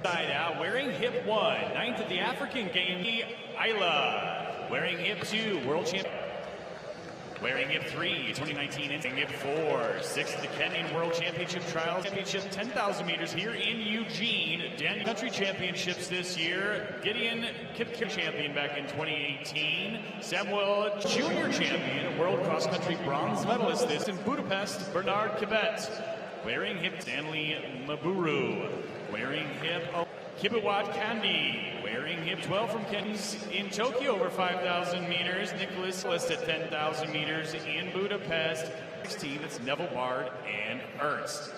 Side out, wearing hip 1, 9th at the African Games, Isla. Wearing hip 2, world champion. Wearing hip 3, 2019, and hip 4, 6th at the Kenyan World Championship Trials Championship, 10,000 meters here in Eugene. Daniel Country Championships this year. Gideon Kip champion back in 2018. Samuel Junior champion, world cross country bronze medalist this in Budapest. Bernard Kibet. Wearing hip Stanley Maburu. Wearing hip Kibawat Kandi. Wearing hip 12 from Ken's in Tokyo over 5,000 meters. Nicholas List at 10,000 meters in Budapest. 16, it's Neville Bard and Ernst.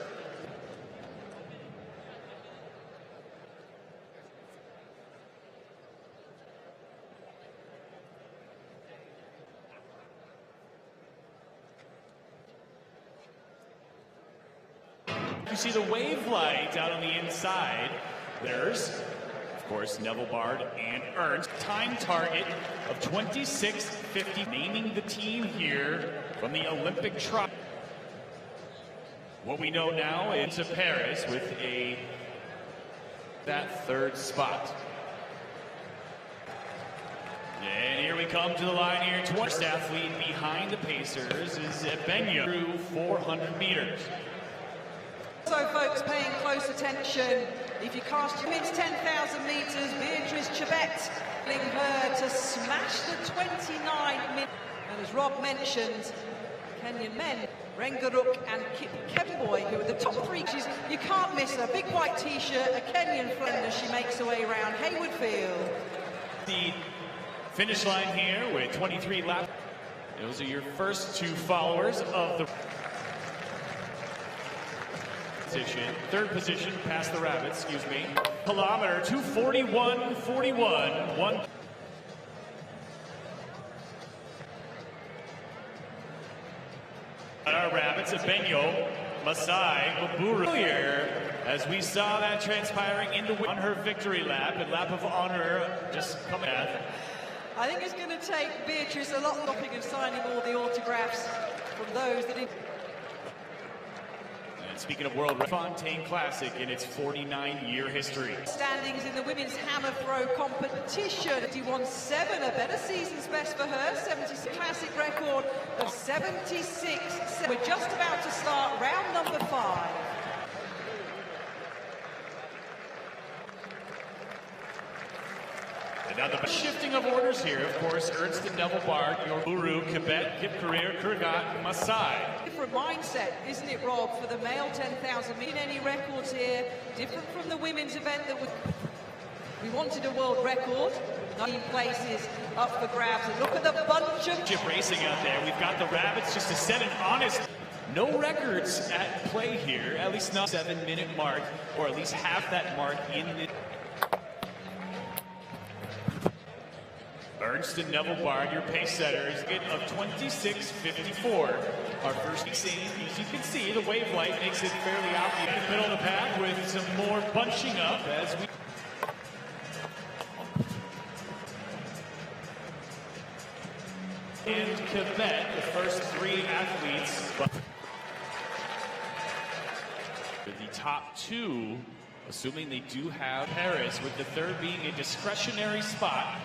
You see the wave light out on the inside. There's, of course, Neville Bard and Ernst. Time target of 26:50. Naming the team here from the Olympic trial. What we know now is to Paris with that third spot. And here we come to the line here. 20th athlete behind the Pacers is Benyo through 400 meters. So folks paying close attention, if you cast your women's 10,000 meters, Beatrice Chebet leading her to smash the 29 minutes. And as Rob mentioned, Kenyan men, Rengaruk and Kip Kemboy, who are the top three. You can't miss her. Big white t-shirt, a Kenyan friend as she makes her way around Hayward Field. The finish line here with 23 laps. Those are your first two followers of the position. Third position past the Rabbits, excuse me. Kilometer 2:41.41. One. Our Rabbits of Benyo, Masai, Maburu here, as we saw that transpiring on her victory lap, and lap of honor just coming at. I think it's going to take Beatrice a lot longer of signing all the autographs from those that. Speaking of World Fontaine Classic in its 49-year history. Standings in the women's hammer throw competition. 51.7, a better season's best for her. 76 classic record of 76. We're just about to start round number 5. And now the shifting of orders here, of course, Ernst and Neville Bard, your Uru, Quebec, Kip Career, Kurgat, Masai. Different mindset, isn't it, Rob, for the male 10,000 meter? Any records here, different from the women's event that we wanted a world record. 9 places up for grabs. And look at the bunch of chip racing out there. We've got the Rabbits just to set an honest. No records at play here, at least not 7-minute mark, or at least half that mark in the. Ernst and Neville Bard, your pace setters, of 26:54. Our first scene, as you can see, the wave light makes it fairly obvious in the middle of the path with some more bunching up as we. And Quebec, the first 3 athletes. The top 2, assuming they do have Paris, with the third being a discretionary spot.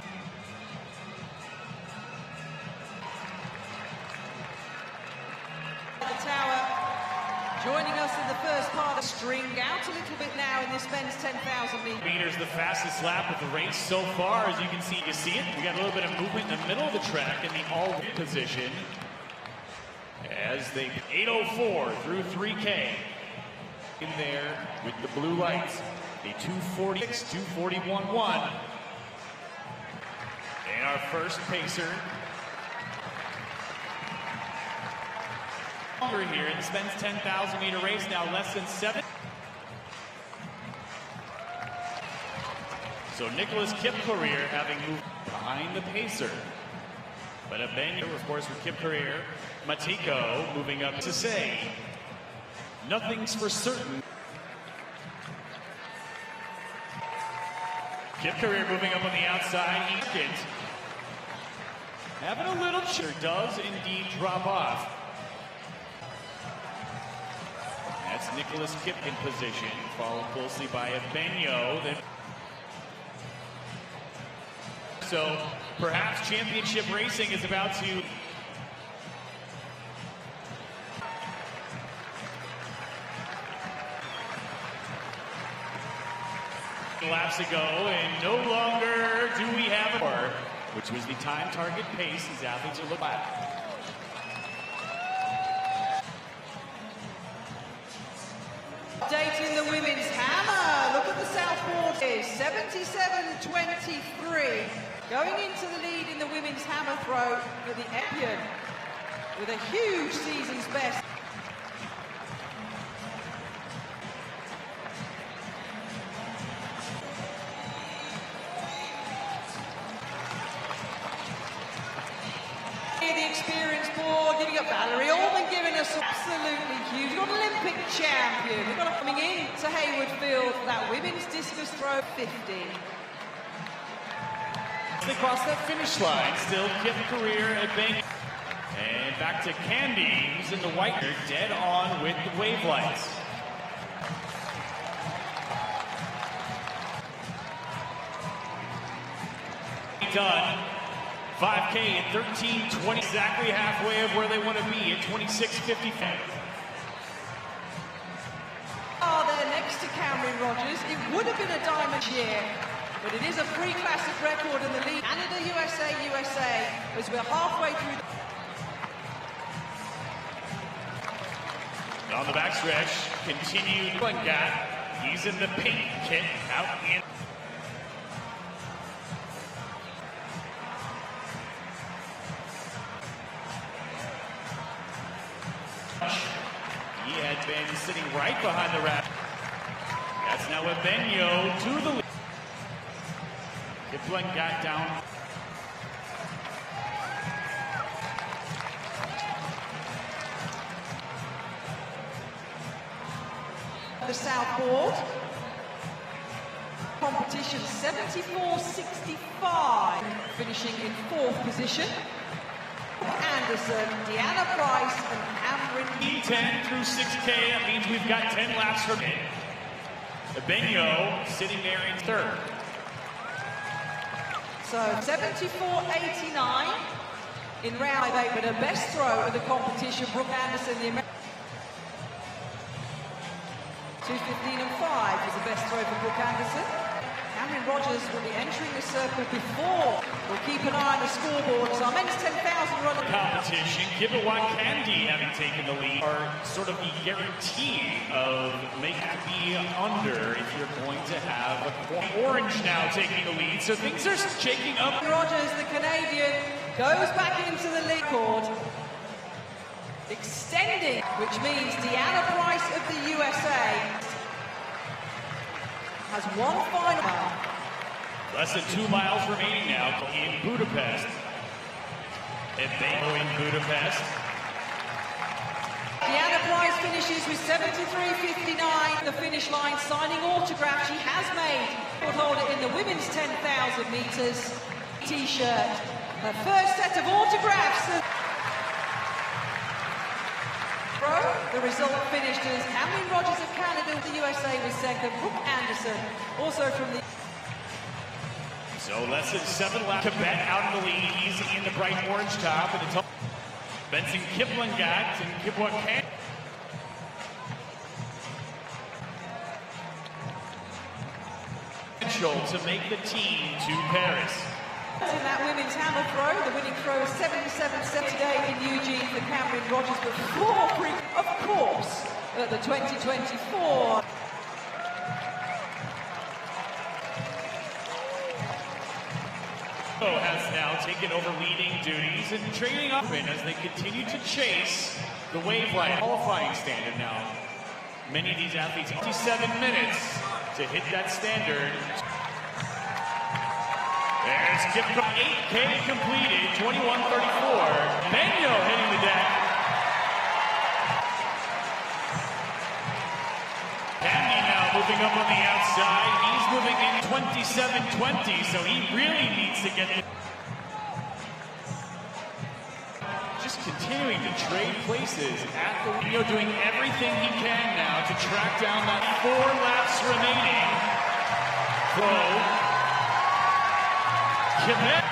Joining us in the first part of string out a little bit now in this men's 10,000 meters. The fastest lap of the race so far, as you can see. You see it? We got a little bit of movement in the middle of the track in the all position. As they 8:04 through 3K. In there with the blue lights. A 2:46, 2:41.1. And our first pacer. Here in this men's 10,000 meter race, now less than 7. So Nicholas Kip Career having moved behind the pacer. But a Benyo, of course, with Kip Career. Matiko moving up to say. Nothing's for certain. Kip Career moving up on the outside. Second. Having a little does indeed drop off. That's Nicholas Kip in position, followed closely by Benyo. So perhaps championship racing is about to... laps ago, and no longer do we have a which was the time target pace. These athletes are looking at. Updating the women's hammer. Look at the southboard here. 77-23. Going into the lead in the women's hammer throw for the Epian with a huge season's best. The experience board giving up Valerie Allman, giving us absolutely huge. We've got an Olympic champion. We've got her coming in to Hayward Field for that women's discus throw 50. They cross that finish line. Still Kip career at Bank. And back to Candy, who's in the white. They're dead on with the wave lights. Done. 5K at 13:20, exactly halfway of where they want to be at 26:55. Oh, they're next to Cameron Rogers. It would have been a diamond year, but it is a pre-classic record in the league. Canada, USA, as we're halfway through. On the backstretch, continued Blangat. He's in the pink kit, out in. He had been sitting right behind the rack. That's now a Benyo to the lead. Kipling got down. The southboard. Competition 74-65. Finishing in 4th position. Anderson, Deanna Price, and Cameron. 10 through 6K, that means we've got 10 laps for it. Benyo sitting there in 3rd. So 74-89 in round 8, but her best throw of the competition, Brooke Anderson, the American. 2:15 and 5 was the best throw for Brooke Anderson. Cameron Rogers will be entering the circle before. We'll keep an eye on the scoreboard. So our men's 10,000 run competition. Kippawan Candy having taken the lead are sort of the guarantee of making it be under if you're going to have a orange now taking the lead. So things are shaking up. Rogers, the Canadian, goes back into the lead court. Extending, which means Deanna Price of the USA has one final. Less than 2 miles remaining now in Budapest. Benyo in Budapest. Deanna Price finishes with 73.59. The finish line, signing autograph she has made. We'll hold it in the women's 10,000 meters t-shirt. Her first set of autographs. The result finished as Cameron Rogers of Canada with the USA was second. Brooke Anderson, also from the... So less than 7 laps. Tibet out in the lead. He's in the bright orange top. And it's Benson Kiplangat and Kipwan Candy. To make the team to Paris. In that women's hammer throw, the winning throw is 77-7 today in Eugene for Cameron Rogers, but 4 of course, at the 2024. Has now taken over leading duties and training up in as they continue to chase the wave line qualifying standard now. Many of these athletes, 57 minutes to hit that standard. There's Kip, 8K completed, 21:34. Benyo hitting the deck. Candy now moving up on the outside. He's moving in 27:20, so he really needs to get it. just continuing to trade places at the wheel, doing everything he can now to track down that 4 laps remaining. Quebec.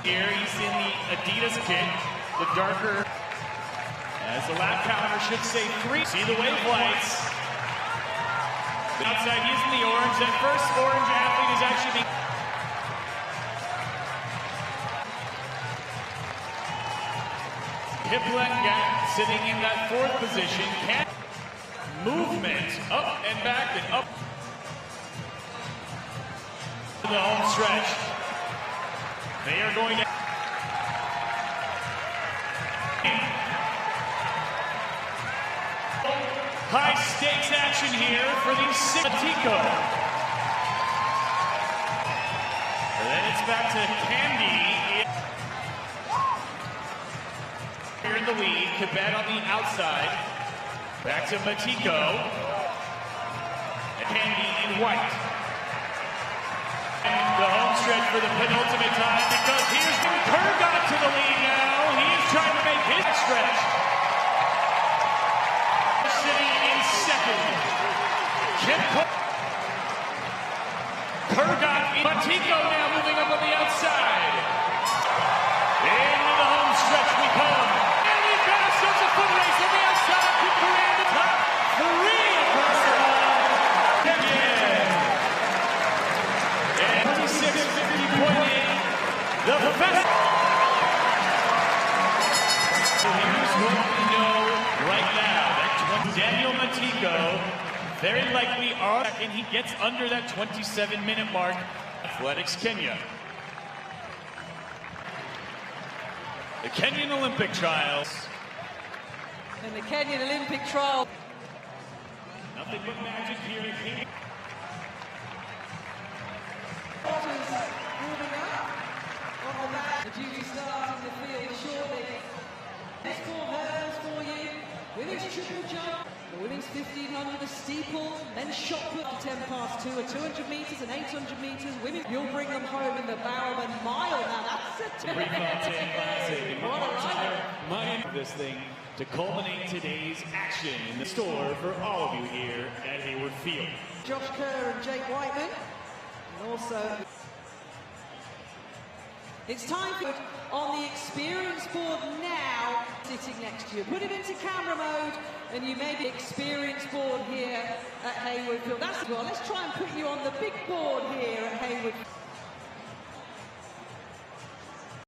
Here he's in the Adidas kit, the darker, as the lap counter should say 3. See the wave lights. Outside he's in the orange. That first orange athlete is actually Hiplet sitting in that 4th position. Movement up and back and up to the home stretch. They are going to high stakes action here for the Matico. And then it's back to Candy. Here in the lead, Quebec on the outside. Back to Matico. And Candy in white. And the home stretch for the penultimate time, because here's Kerr got to the lead now. He is trying to make his stretch. Sitting in second. Kerr got Matico now moving up on the outside. Into the home stretch we come. And we've got ourselves a foot race on the outside. Could command the top 3 across the line. And 26.50.8. The best. So here's what we know right now. That Daniel Matico very likely on, and he gets under that 27-minute mark. Athletics Kenya. The Kenyan Olympic trials. And the Kenyan Olympic trial. Nothing but magic here in Kenya. The duty starts in the field shortly. This 4 hurdles for you. Women's triple jump, the women's 1500, the steeple, men's shot put to 10 past 2, a 200 metres and 800 metres. Women, you'll bring them home in the Bowerman mile. Now that's a Mind this thing to culminate today's action in the store for all of you here at Hayward Field. Josh Kerr and Jake Whiteman, and also it's time for on the experience board now, sitting next to you. Put it into camera mode, and you may be experience board here at Hayward Field. That's well. Let's try and put you on the big board here at Hayward.